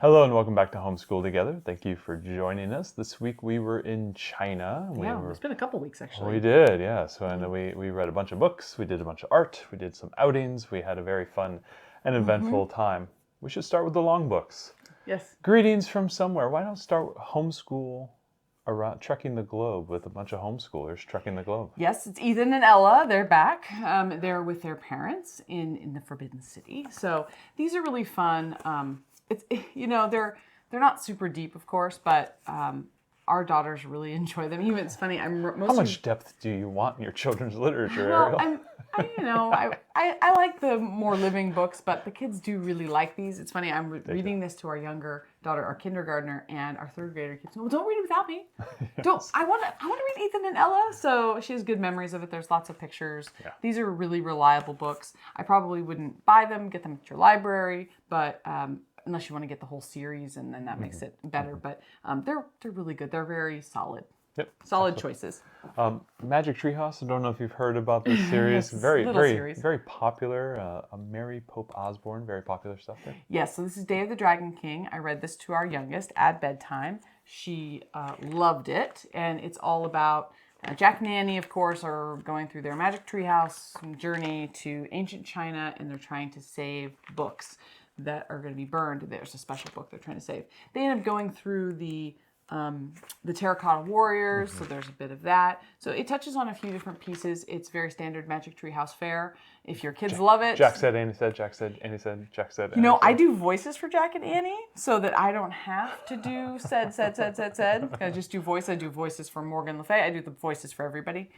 Hello and welcome back to Homeschool Together. Thank you for joining us. This week we were in China. It's been a couple weeks actually. We did, yeah. So and we read a bunch of books, we did a bunch of art, we did some outings, we had a very fun and eventful time. We should start with the long books. Yes. Greetings from somewhere. Why don't start homeschool around trekking the globe with a bunch of homeschoolers trekking the globe? Yes, it's Ethan and Ella. They're back. They're with their parents in the Forbidden City. So these are really fun. They're not super deep, of course, but our daughters really enjoy them. Even it's funny. How much depth do you want in your children's literature, Ariel? I like the more living books, but the kids do really like these. It's funny. I'm reading this to our younger daughter, our kindergartner, and our third grader keeps saying, "Well, don't read it without me. Yes. I want to read Ethan and Ella." So she has good memories of it. There's lots of pictures. Yeah. These are really reliable books. I probably wouldn't buy them, get them at your library, but unless you want to get the whole series, and then that makes it better. But they're really good. They're very solid. Yep. Solid choices. Magic Treehouse. I don't know if you've heard about this series. Very popular. Mary Pope Osborne. Very popular stuff there. Yes. So this is Day of the Dragon King. I read this to our youngest at bedtime. She loved it, and it's all about Jack and Annie, of course, are going through their Magic Treehouse journey to ancient China, and they're trying to save books that are going to be burned. There's a special book they're trying to save. They end up going through the Terracotta Warriors, so there's a bit of that. So it touches on a few different pieces. It's very standard Magic Treehouse fare. If your kids love it. Jack said, Annie said, Jack said, Annie said, Jack said. I do voices for Jack and Annie so that I don't have to do said. I just do voice. I do voices for Morgan Le Fay. I do the voices for everybody,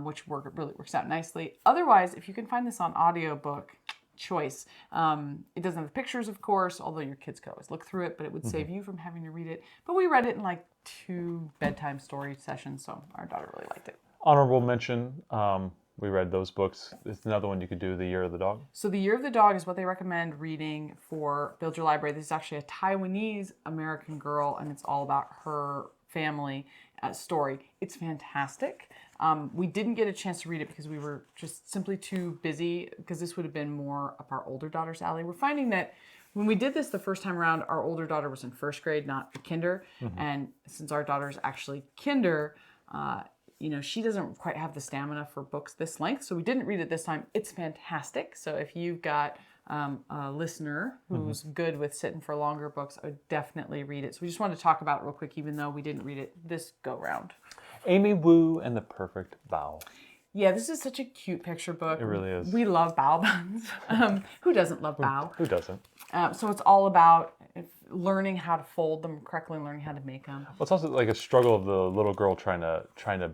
which really works out nicely. Otherwise, if you can find this on audiobook, choice. It doesn't have the pictures, of course, although your kids could always look through it, but it would save you from having to read it. But we read it in like 2 bedtime story sessions, so our daughter really liked it. Honorable mention, we read those books. It's another one you could do, The Year of the Dog. So The Year of the Dog is what they recommend reading for Build Your Library. This is actually a Taiwanese American girl, and it's all about her family story. It's fantastic. We didn't get a chance to read it because we were just simply too busy, because this would have been more up our older daughter's alley. We're finding that when we did this the first time around, our older daughter was in first grade, not kinder. And since our daughter's actually kinder, she doesn't quite have the stamina for books this length. So we didn't read it this time. It's fantastic. So if you've got a listener who's good with sitting for longer books, I would definitely read it. So we just wanted to talk about it real quick, even though we didn't read it this go round. Amy Wu and the Perfect Bow. Yeah, this is such a cute picture book. It really is. We love bow buns. Who doesn't love bow? Who doesn't? So it's all about learning how to fold them correctly, learning how to make them. Well, it's also like a struggle of the little girl trying to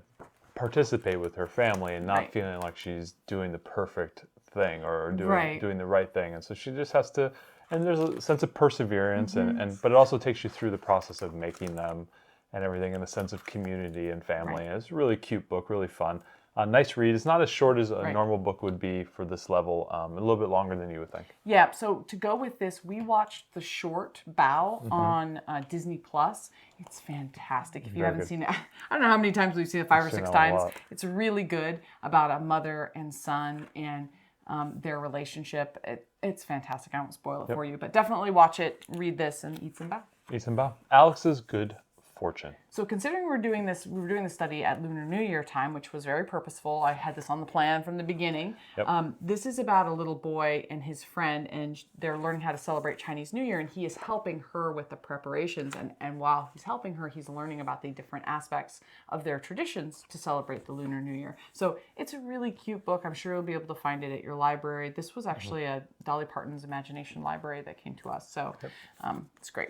participate with her family and not feeling like she's doing the perfect thing or doing the right thing, and so she just has to. And there's a sense of perseverance, but it also takes you through the process of making them and everything, and a sense of community and family. And it's a really cute book, really fun. Nice read. It's not as short as a normal book would be for this level. A little bit longer than you would think. Yeah. So to go with this, we watched the short Bow on Disney Plus. It's fantastic. If you haven't seen it, I don't know how many times we've seen it, 5 or 6 times. It's really good, about a mother and son and their relationship. It's fantastic. I won't spoil it for you, but definitely watch it, read this, and eat some Bow. Eat some Bow. Alex's Good Fortune. So considering we were doing this study at Lunar New Year time, which was very purposeful. I had this on the plan from the beginning. This is about a little boy and his friend, and they're learning how to celebrate Chinese New Year, and he is helping her with the preparations. And while he's helping her, he's learning about the different aspects of their traditions to celebrate the Lunar New Year. So it's a really cute book. I'm sure you'll be able to find it at your library. This was actually a Dolly Parton's Imagination Library that came to us. So it's great.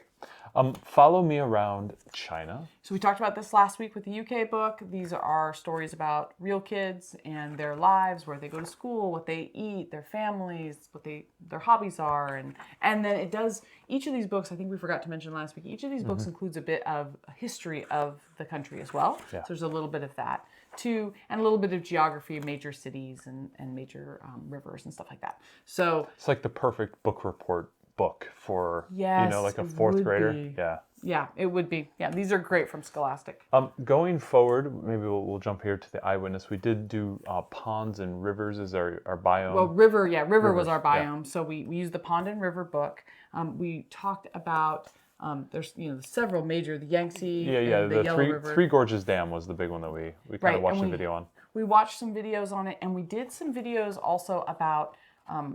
Follow Me Around China. So we talked about this last week with the UK book. These are stories about real kids and their lives, where they go to school, what they eat, their families, what their hobbies are. And then it does, each of these books, I think we forgot to mention last week, each of these books includes a bit of history of the country as well. Yeah. So there's a little bit of that too, and a little bit of geography of major cities and major rivers and stuff like that. So it's like the perfect book report book for Yes, like a it fourth would grader. be. Yeah. Yeah, it would be. Yeah, these are great from Scholastic. Going forward, maybe we'll jump here to the eyewitness. We did do ponds and rivers as our biome. Well, river was our yeah. biome. So we used the pond and river book. We talked about there's several major, the Yangtze and the Yellow River. Three Gorges Dam was the big one that we kind of watched a video on. We watched some videos on it, and we did some videos also about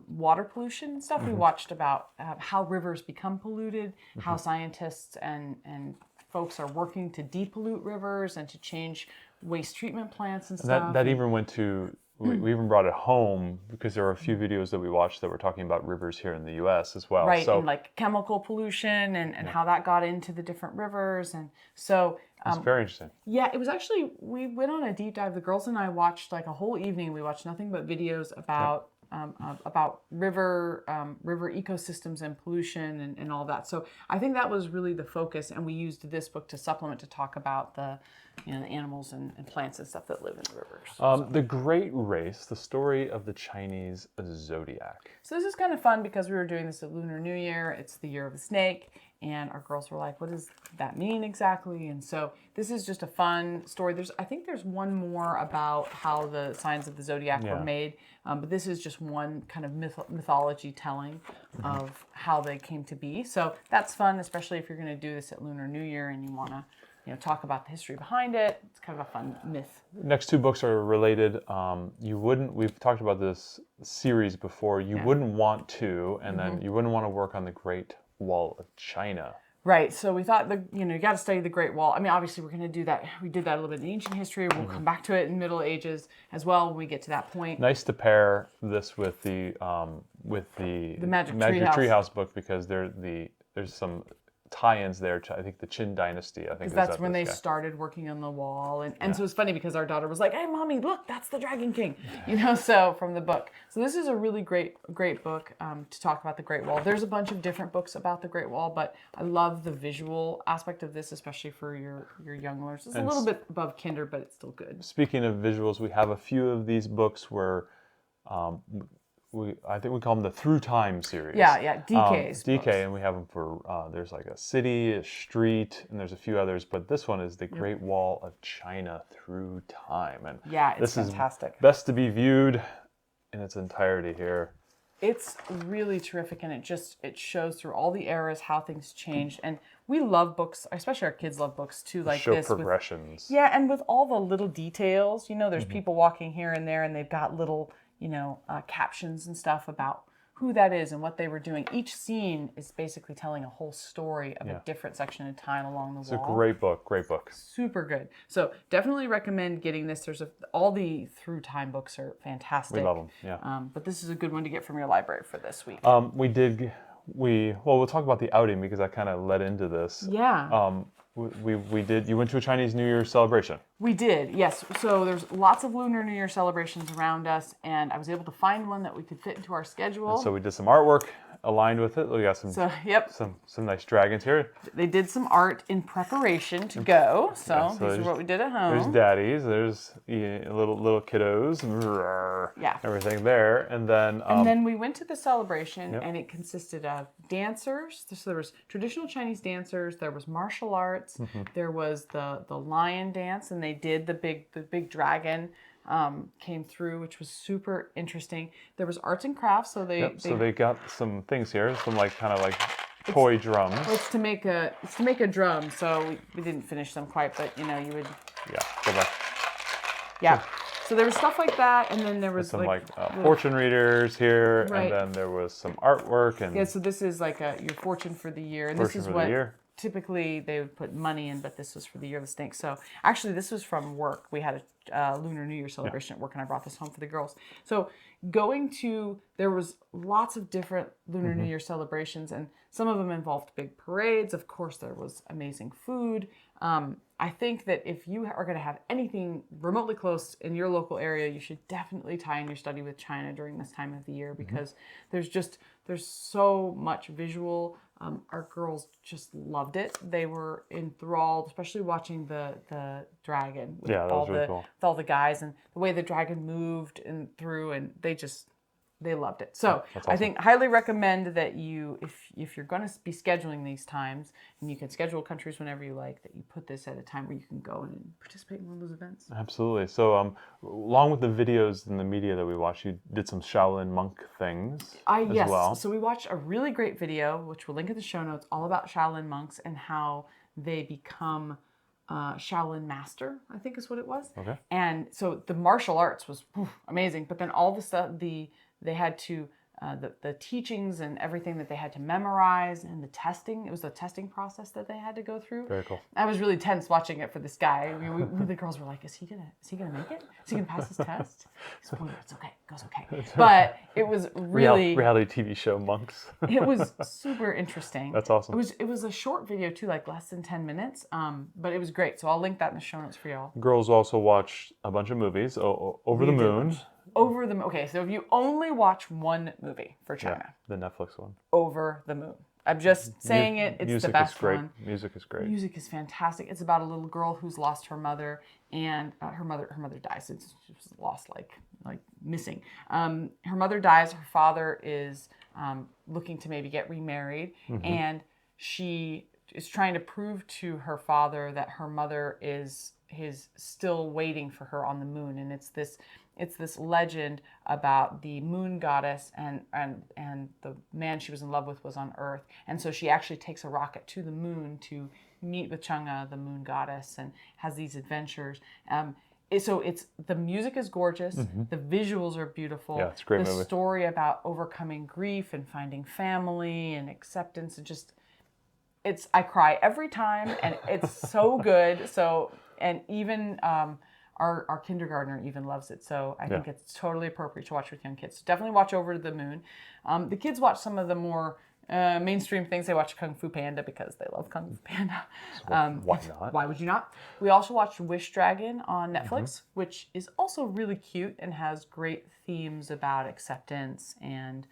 water pollution and stuff. We watched about how rivers become polluted, how scientists and folks are working to depollute rivers and to change waste treatment plants and stuff. That even went to, we even brought it home because there were a few videos that we watched that were talking about rivers here in the U.S. as well. Right, so, and like chemical pollution and how that got into the different rivers. And so it's very interesting. yeah, it was actually, we went on a deep dive. The girls and I watched like a whole evening. We watched nothing but videos about river ecosystems and pollution and all that. So I think that was really the focus, and we used this book to supplement to talk about the the animals and plants and stuff that live in the rivers. The Great Race, the story of the Chinese zodiac. So this is kind of fun because we were doing this at Lunar New Year. It's the year of the snake. And our girls were like, what does that mean exactly? And so this is just a fun story. I think there's one more about how the signs of the zodiac were made. But this is just one kind of mythology telling of how they came to be. So that's fun, especially if you're going to do this at Lunar New Year and you want to talk about the history behind it. It's kind of a fun myth. Next two books are related. We've talked about this series before. You wouldn't want to, and then you wouldn't want to work on the Great Wall of China. Right. So we thought you got to study the Great Wall. I mean, obviously we're going to do that. We did that a little bit in ancient history. We'll come back to it in Middle Ages as well when we get to that point. Nice to pair this with the Magic Treehouse book because there's some tie-ins there to, I think, the Qin Dynasty. I think that's when they started working on the wall, and so it's funny because our daughter was like, "Hey, mommy, look, that's the Dragon King," So from the book. So this is a really great book to talk about the Great Wall. There's a bunch of different books about the Great Wall, but I love the visual aspect of this, especially for your young learners. It's a little bit above kinder, but it's still good. Speaking of visuals, we have a few of these books where. I think we call them the Through Time series. Yeah, DK's. DK, and we have them for, there's like a city, a street, and there's a few others, but this one is the Great Wall of China Through Time. And yeah, it's this fantastic. Is best to be viewed in its entirety here. It's really terrific, and it shows through all the eras how things changed. And we love books, especially our kids love books too, like show this. Progressions. And with all the little details, there's people walking here and there, and they've got little captions and stuff about who that is and what they were doing. Each scene is basically telling a whole story of a different section of time along the wall. It's a great book. Super good. So definitely recommend getting this. All the Through Time books are fantastic. We love them, yeah. But this is a good one to get from your library for this week. We'll talk about the outing because I kind of led into this. Yeah. You went to a Chinese New Year celebration. We did, yes. So there's lots of Lunar New Year celebrations around us, and I was able to find one that we could fit into our schedule. And so we did some artwork aligned with it. We got some nice dragons here. They did some art in preparation to go. So these are what we did at home. There's daddies. There's little kiddos. Yeah. Everything there, and then we went to the celebration, and it consisted of dancers. So there was traditional Chinese dancers. There was martial arts. There was the lion dance, and they did the big dragon. Came through, which was super interesting. There was arts and crafts, so they got some things here, some kind of toy drums. Well, it's to make a drum, so we didn't finish them quite, but you would. Yeah, go back. Yeah. So there was stuff like that, and then there was some fortune readers here, right. And then there was some artwork and. Yeah, so this is your fortune for the year, and this is what. Typically, they would put money in, but this was for the year of the snake. So actually, this was from work. We had a Lunar New Year celebration at work, and I brought this home for the girls. So there was lots of different Lunar New Year celebrations, and some of them involved big parades. Of course, there was amazing food. I think that if you are going to have anything remotely close in your local area, you should definitely tie in your study with China during this time of the year because there's so much visual. Our girls just loved it. They were enthralled, especially watching the dragon with that was really cool. with all the guys and the way the dragon moved through, and they They loved it. So That's awesome. I think highly recommend that you, if you're going to be scheduling these times, and you can schedule countries whenever you like, that you put this at a time where you can go and participate in one of those events. Absolutely. So, along with the videos and the media that we watched, you did some Shaolin monk things as Yes. well. So we watched a really great video, which we'll link in the show notes, all about Shaolin monks and how they become Shaolin master, I think is what it was. Okay. And so the martial arts was amazing, but then all the stuff, they had to, the teachings and everything that they had to memorize and the testing, it was the testing process that they had to go through. Very cool. I was really tense watching it for this guy. I mean, the girls were like, is he gonna make it? Is he gonna pass his test? Spoiler, it's okay, it goes okay. But it was really... Reality TV show monks. It was super interesting. That's awesome. It was a short video too, like less than 10 minutes. But it was great. So I'll link that in the show notes for y'all. Girls also watched a bunch of movies. Over the Moon. Okay, so if you only watch one movie for China, the Netflix one. Over the Moon. I'm just saying it's the best one. Music is great. Music is fantastic. It's about a little girl who's lost her mother, and her mother dies. She was lost, like missing. Her mother dies. Her father is looking to maybe get remarried, and she is trying to prove to her father that her mother is still waiting for her on the moon, and it's this legend about the moon goddess and the man she was in love with was on Earth, and so she actually takes a rocket to the moon to meet with Chang'e, the moon goddess, and has these adventures. So the music is gorgeous, the visuals are beautiful. Yeah, it's a great movie. The story about overcoming grief and finding family and acceptance, and just I cry every time, and it's so good. So, and even our kindergartner even loves it. So I think it's totally appropriate to watch with young kids. So definitely watch Over the Moon. The kids watch some of the more mainstream things. They watch Kung Fu Panda because they love Kung Fu Panda. Why not? Why would you not? We also watched Wish Dragon on Netflix, which is also really cute and has great themes about acceptance and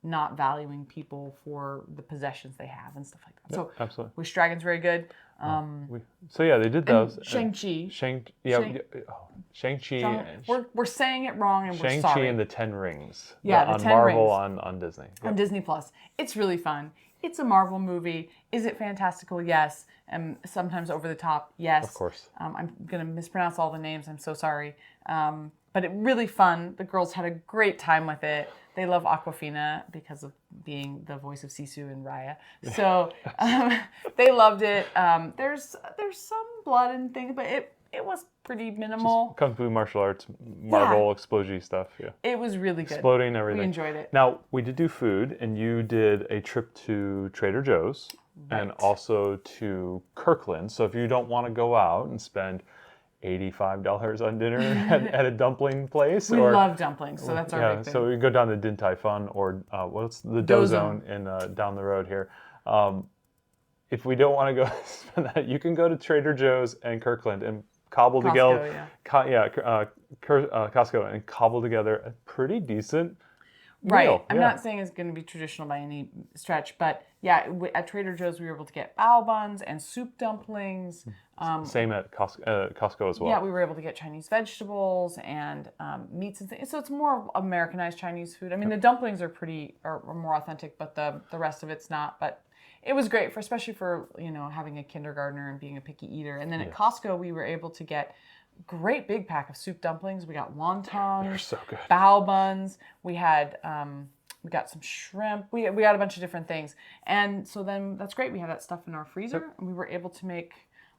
not valuing people for the possessions they have and stuff like that. So absolutely. Wish Dragon's very good. They did those. Shang-Chi. Shang-Chi. We're saying it wrong, and we're sorry. Shang-Chi and the Ten Rings. Yeah, the on 10 Marvel Rings. on Disney. On Disney Plus. It's really fun. It's a Marvel movie. Is it fantastical? Yes. And sometimes over the top? Yes. Of course. I'm going to mispronounce all the names. I'm so sorry. But it really fun. The girls had a great time with it. They love Awkwafina because of being the voice of Sisu and Raya. So they loved it. There's some blood and things, but it was pretty minimal. Just Kung Fu martial arts, Marvel explosion stuff. Yeah. It was really good. Exploding everything. We enjoyed it. Now, we did do food, and you did a trip to Trader Joe's and also to Kirkland. So if you don't want to go out and spend $85 on dinner at a dumpling place. We love dumplings, so that's our big thing. So we go down to Din Tai Fung or what's the Dozone in down the road here. If we don't want to go spend that, you can go to Trader Joe's and Kirkland and cobble together. Costco and cobble together a pretty decent meal. I'm not saying it's going to be traditional by any stretch, but at Trader Joe's we were able to get bao buns and soup dumplings. Same at Costco as well. Yeah, we were able to get Chinese vegetables and meats and things. So it's more Americanized Chinese food. I mean, the dumplings are more authentic, but the rest of it's not. But it was great especially for having a kindergartner and being a picky eater. And then at Costco we were able to get great big pack of soup dumplings. We got wontons. They're so good. Bao buns. We had we got some shrimp. We got a bunch of different things. And so then that's great. We had that stuff in our freezer and we were able to make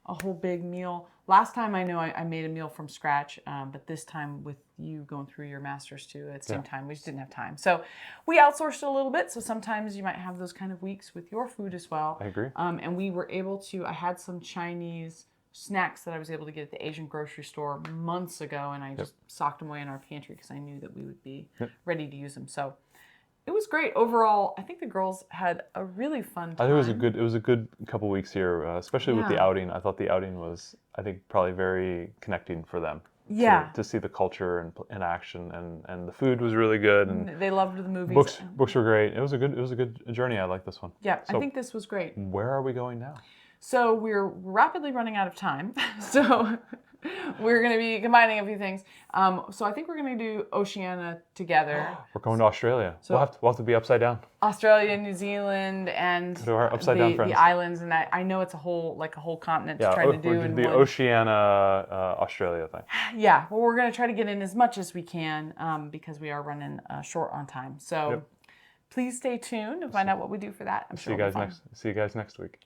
a whole big meal. Last time I know I made a meal from scratch, but this time with you going through your master's too at the same time, we just didn't have time. So we outsourced a little bit. So sometimes you might have those kind of weeks with your food as well. I agree. And we were able to, I had some Chinese snacks that I was able to get at the Asian grocery store months ago, and I just socked them away in our pantry because I knew that we would be ready to use them. So it was great overall. I think the girls had a really fun time. I think it was a good couple weeks here, especially with the outing. I thought the outing was, probably very connecting for them. Yeah. To see the culture in action, and the food was really good, and they loved the movies. Books were great. It was a good journey. I like this one. Yeah, so, I think this was great. Where are we going now? So we're rapidly running out of time. So we're going to be combining a few things. So I think we're going to do Oceania together. We're going to Australia. So we'll have to be upside down. Australia, New Zealand, and to our upside down friends. The islands, and I know it's a whole continent to try to do in the one. Oceania Australia thing. Yeah, well, we're going to try to get in as much as we can because we are running short on time. So please stay tuned to find out what we do for that. I'm sure See you guys next week.